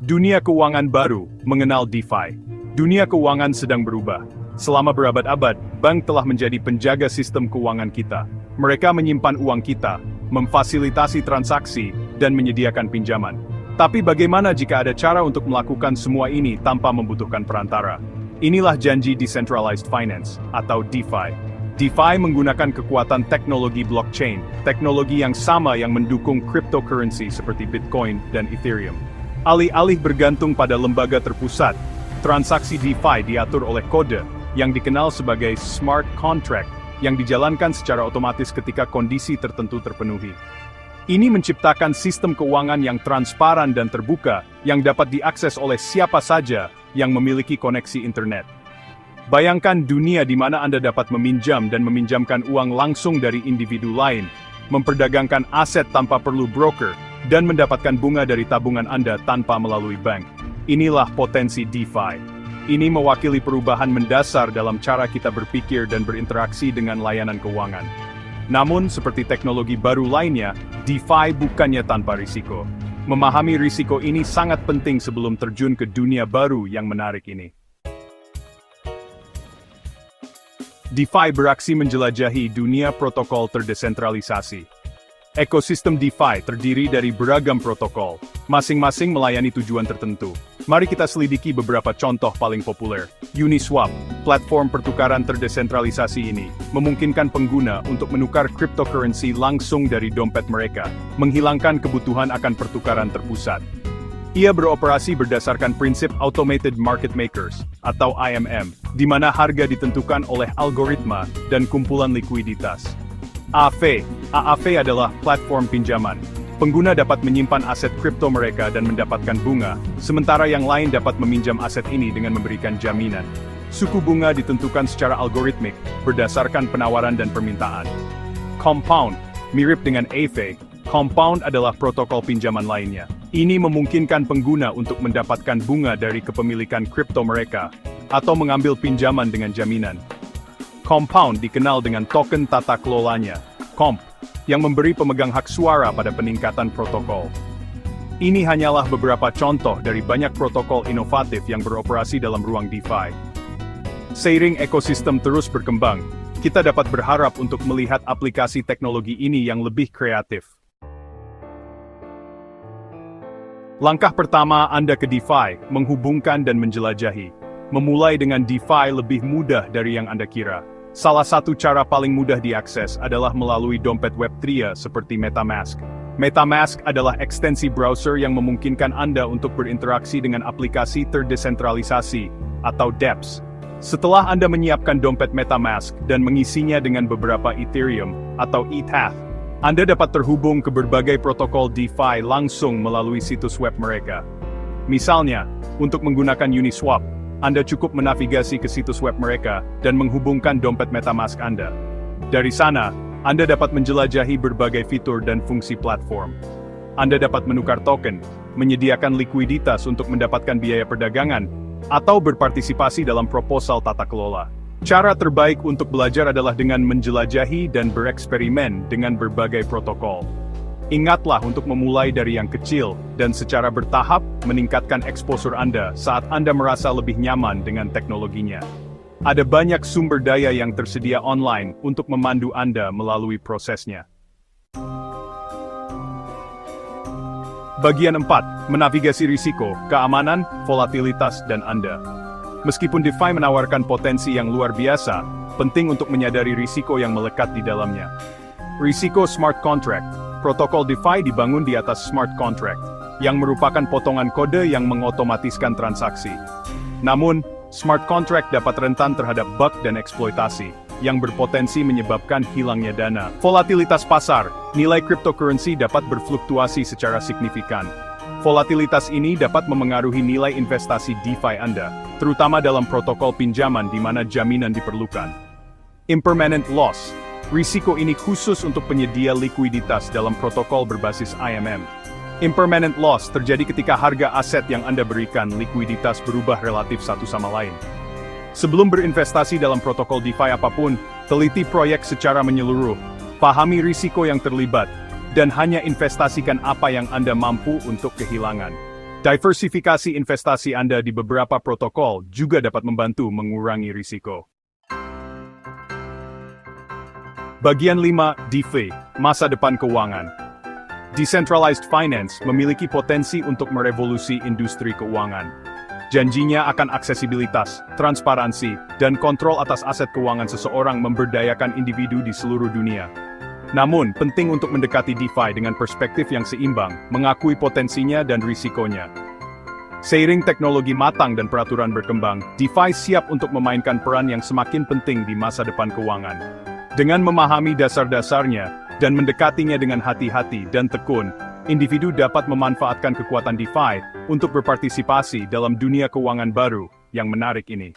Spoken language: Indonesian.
Dunia keuangan baru mengenal DeFi. Dunia keuangan sedang berubah. Selama berabad-abad, bank telah menjadi penjaga sistem keuangan kita. Mereka menyimpan uang kita, memfasilitasi transaksi, dan menyediakan pinjaman. Tapi bagaimana jika ada cara untuk melakukan semua ini tanpa membutuhkan perantara? Inilah janji Decentralized Finance, atau DeFi. DeFi menggunakan kekuatan teknologi blockchain, teknologi yang sama yang mendukung cryptocurrency seperti Bitcoin dan Ethereum. Alih-alih bergantung pada lembaga terpusat, transaksi DeFi diatur oleh kode, yang dikenal sebagai smart contract, yang dijalankan secara otomatis ketika kondisi tertentu terpenuhi. Ini menciptakan sistem keuangan yang transparan dan terbuka, yang dapat diakses oleh siapa saja yang memiliki koneksi internet. Bayangkan dunia di mana Anda dapat meminjam dan meminjamkan uang langsung dari individu lain, memperdagangkan aset tanpa perlu broker, dan mendapatkan bunga dari tabungan Anda tanpa melalui bank. Inilah potensi DeFi. Ini mewakili perubahan mendasar dalam cara kita berpikir dan berinteraksi dengan layanan keuangan. Namun, seperti teknologi baru lainnya, DeFi bukannya tanpa risiko. Memahami risiko ini sangat penting sebelum terjun ke dunia baru yang menarik ini. DeFi beraksi menjelajahi dunia protokol terdesentralisasi. Ekosistem DeFi terdiri dari beragam protokol, masing-masing melayani tujuan tertentu. Mari kita selidiki beberapa contoh paling populer. Uniswap, platform pertukaran terdesentralisasi ini, memungkinkan pengguna untuk menukar cryptocurrency langsung dari dompet mereka, menghilangkan kebutuhan akan pertukaran terpusat. Ia beroperasi berdasarkan prinsip Automated Market Makers, atau AMM, di mana harga ditentukan oleh algoritma dan kumpulan likuiditas. AAV adalah platform pinjaman. Pengguna dapat menyimpan aset kripto mereka dan mendapatkan bunga, sementara yang lain dapat meminjam aset ini dengan memberikan jaminan. Suku bunga ditentukan secara algoritmik, berdasarkan penawaran dan permintaan. Compound, mirip dengan Aave, Compound adalah protokol pinjaman lainnya. Ini memungkinkan pengguna untuk mendapatkan bunga dari kepemilikan kripto mereka, atau mengambil pinjaman dengan jaminan. Compound dikenal dengan token tata kelolanya, COMP, yang memberi pemegang hak suara pada peningkatan protokol. Ini hanyalah beberapa contoh dari banyak protokol inovatif yang beroperasi dalam ruang DeFi. Seiring ekosistem terus berkembang, kita dapat berharap untuk melihat aplikasi teknologi ini yang lebih kreatif. Langkah pertama Anda ke DeFi, menghubungkan dan menjelajahi. Memulai dengan DeFi lebih mudah dari yang Anda kira. Salah satu cara paling mudah diakses adalah melalui dompet Web3 seperti MetaMask. MetaMask adalah ekstensi browser yang memungkinkan Anda untuk berinteraksi dengan aplikasi terdesentralisasi, atau dApps. Setelah Anda menyiapkan dompet MetaMask dan mengisinya dengan beberapa Ethereum, atau ETH, Anda dapat terhubung ke berbagai protokol DeFi langsung melalui situs web mereka. Misalnya, untuk menggunakan Uniswap, Anda cukup menavigasi ke situs web mereka dan menghubungkan dompet MetaMask Anda. Dari sana, Anda dapat menjelajahi berbagai fitur dan fungsi platform. Anda dapat menukar token, menyediakan likuiditas untuk mendapatkan biaya perdagangan, atau berpartisipasi dalam proposal tata kelola. Cara terbaik untuk belajar adalah dengan menjelajahi dan bereksperimen dengan berbagai protokol. Ingatlah untuk memulai dari yang kecil, dan secara bertahap, meningkatkan eksposur Anda saat Anda merasa lebih nyaman dengan teknologinya. Ada banyak sumber daya yang tersedia online untuk memandu Anda melalui prosesnya. Bagian 4, menavigasi risiko, keamanan, volatilitas, dan Anda. Meskipun DeFi menawarkan potensi yang luar biasa, penting untuk menyadari risiko yang melekat di dalamnya. Risiko smart contract. Protokol DeFi dibangun di atas smart contract, yang merupakan potongan kode yang mengotomatiskan transaksi. Namun, smart contract dapat rentan terhadap bug dan eksploitasi, yang berpotensi menyebabkan hilangnya dana. Volatilitas pasar, nilai cryptocurrency dapat berfluktuasi secara signifikan. Volatilitas ini dapat memengaruhi nilai investasi DeFi Anda, terutama dalam protokol pinjaman di mana jaminan diperlukan. Impermanent loss. Risiko ini khusus untuk penyedia likuiditas dalam protokol berbasis AMM. Impermanent loss terjadi ketika harga aset yang Anda berikan likuiditas berubah relatif satu sama lain. Sebelum berinvestasi dalam protokol DeFi apapun, teliti proyek secara menyeluruh, pahami risiko yang terlibat, dan hanya investasikan apa yang Anda mampu untuk kehilangan. Diversifikasi investasi Anda di beberapa protokol juga dapat membantu mengurangi risiko. Bagian 5, DeFi, masa depan keuangan. Decentralized Finance memiliki potensi untuk merevolusi industri keuangan. Janjinya akan aksesibilitas, transparansi, dan kontrol atas aset keuangan seseorang memberdayakan individu di seluruh dunia. Namun, penting untuk mendekati DeFi dengan perspektif yang seimbang, mengakui potensinya dan risikonya. Seiring teknologi matang dan peraturan berkembang, DeFi siap untuk memainkan peran yang semakin penting di masa depan keuangan. Dengan memahami dasar-dasarnya, dan mendekatinya dengan hati-hati dan tekun, individu dapat memanfaatkan kekuatan DeFi untuk berpartisipasi dalam dunia keuangan baru yang menarik ini.